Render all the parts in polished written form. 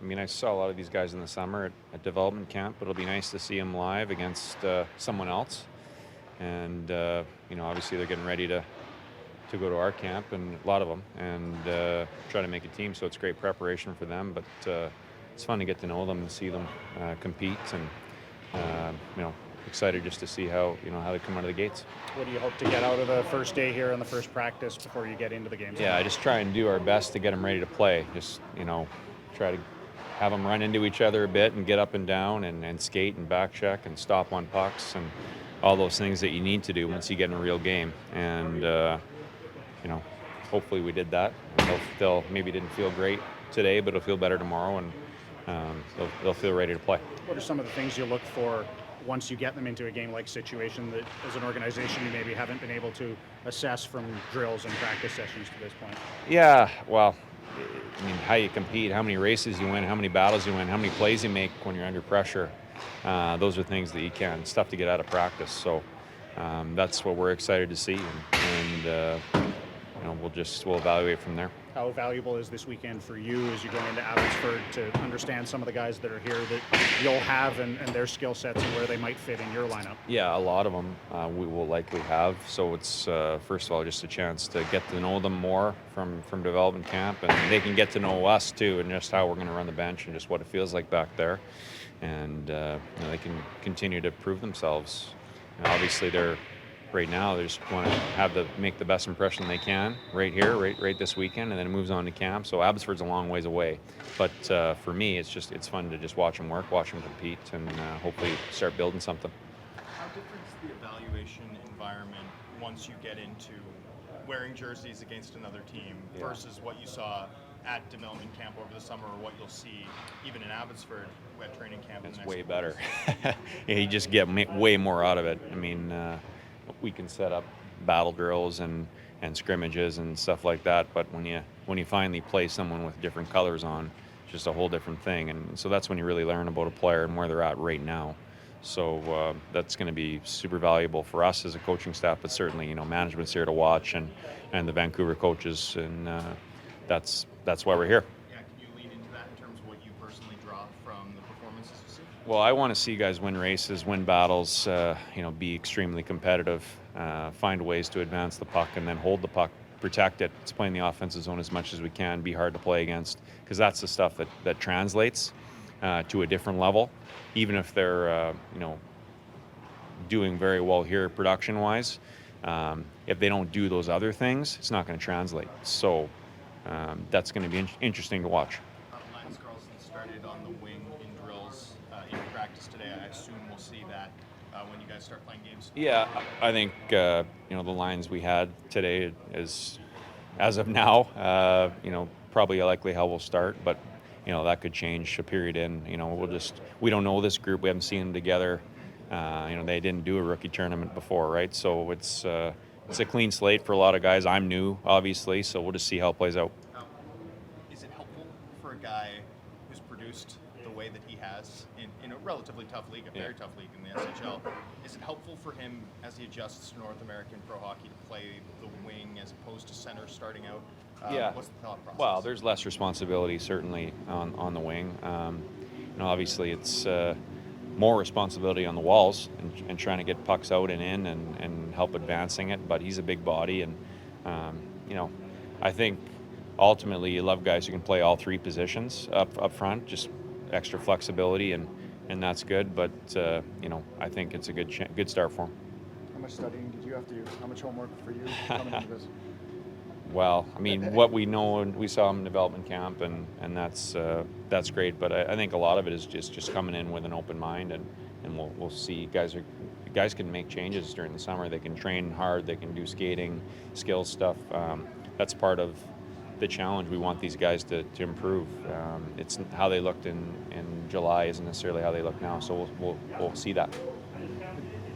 mean, I saw a lot of these guys in the summer at development camp, but it'll be nice to see them live against someone else. And, obviously they're getting ready to go to our camp, and a lot of them, and try to make a team. So it's great preparation for them, but it's fun to get to know them and see them compete, and excited just to see how they come out of the gates. What do you hope to get out of the first day here and the first practice before you get into the games? Yeah, I just try and do our best to get them ready to play. Just try to have them run into each other a bit and get up and down and skate and back check and stop on pucks and all those things that you need to do once you get in a real game. And hopefully we did that. And they'll maybe didn't feel great today, but it'll feel better tomorrow, and they'll feel ready to play. What are some of the things you look for once you get them into a game-like situation that, as an organization, you maybe haven't been able to assess from drills and practice sessions to this point? Yeah, well, I mean, how you compete, how many races you win, how many battles you win, how many plays you make when you're under pressure. Those are things that you can. It's tough to get out of practice. So that's what we're excited to see, and we'll evaluate from there. How valuable is this weekend for you as you go into Abbotsford to understand some of the guys that are here that you'll have and their skill sets and where they might fit in your lineup? Yeah, a lot of them we will likely have. So it's, first of all, just a chance to get to know them more from development camp, and they can get to know us too, and just how we're going to run the bench and just what it feels like back there. And they can continue to prove themselves. And obviously, right now, they just want to make the best impression they can right here, right this weekend, and then it moves on to camp. So Abbotsford's a long ways away, but for me, it's fun to just watch them work, watch them compete, and hopefully start building something. How different is the evaluation environment once you get into wearing jerseys against another team versus what you saw at development camp over the summer, or what you'll see even in Abbotsford at training camp? It's way better. You just get way more out of it. I mean, we can set up battle drills and scrimmages and stuff like that, but when you finally play someone with different colors on, it's just a whole different thing. And so that's when you really learn about a player and where they're at right now. So that's going to be super valuable for us as a coaching staff, but certainly management's here to watch, and the Vancouver coaches, and that's why we're here. Yeah, can you lean into that in terms of what you personally draw from the performances you see? Well, I want to see guys win races, win battles, be extremely competitive, find ways to advance the puck, and then hold the puck, protect it. It's playing the offensive zone as much as we can, be hard to play against, because that's the stuff that translates to a different level. Even if they're, doing very well here production-wise, if they don't do those other things, it's not going to translate. So that's going to be interesting to watch. Linus Carlson started on the wing in drills in practice today. I assume we'll see that when you guys start playing games. Yeah, I think the lines we had today is, as of now, probably likely how we'll start, but that could change a period in. We don't know this group. We haven't seen them together. They didn't do a rookie tournament before, right? So it's a clean slate for a lot of guys. I'm new, obviously, so we'll just see how it plays out. Is it helpful for a guy who's produced the way that he has in a relatively tough league, a very tough league in the SHL? Is it helpful for him as he adjusts to North American pro hockey to play the wing as opposed to center starting out? What's the thought process? Well, there's less responsibility certainly on the wing. Obviously it's more responsibility on the walls and trying to get pucks out and in and help advancing it. But he's a big body, and I think ultimately you love guys who can play all three positions up front, just extra flexibility, and that's good. But I think it's a good start for him. How much studying did you have to do? How much homework for you coming into this? Well, I mean, what we know, and we saw him in development camp, and that's great. But I think a lot of it is just coming in with an open mind, and we'll see. Guys can make changes during the summer. They can train hard. They can do skating, skills stuff. That's part of the challenge. We want these guys to improve. It's how they looked in July isn't necessarily how they look now. So we'll see that.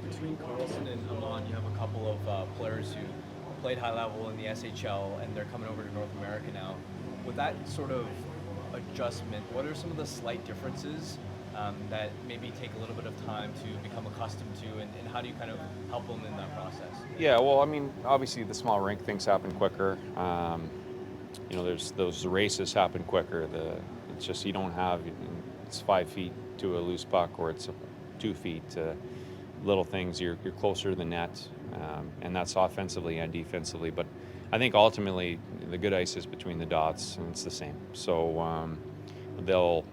Between Carlson and Amon, you have a couple of players who played high level in the SHL, and they're coming over to North America now. With that sort of adjustment, what are some of the slight differences that maybe take a little bit of time to become accustomed to, and how do you kind of help them in that process? Yeah, well, I mean, obviously the small rink things happen quicker. There's those races happen quicker. It's just you don't have it's 5 feet to a loose puck, or it's 2 feet. Little things. You're closer to the net, and that's offensively and defensively. But I think ultimately the good ice is between the dots, and it's the same. So they'll.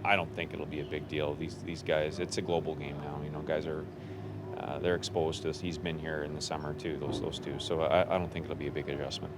I don't think it'll be a big deal. These guys, it's a global game now. You know, guys are they're exposed to this. He's been here in the summer too. Those two. So I don't think it'll be a big adjustment.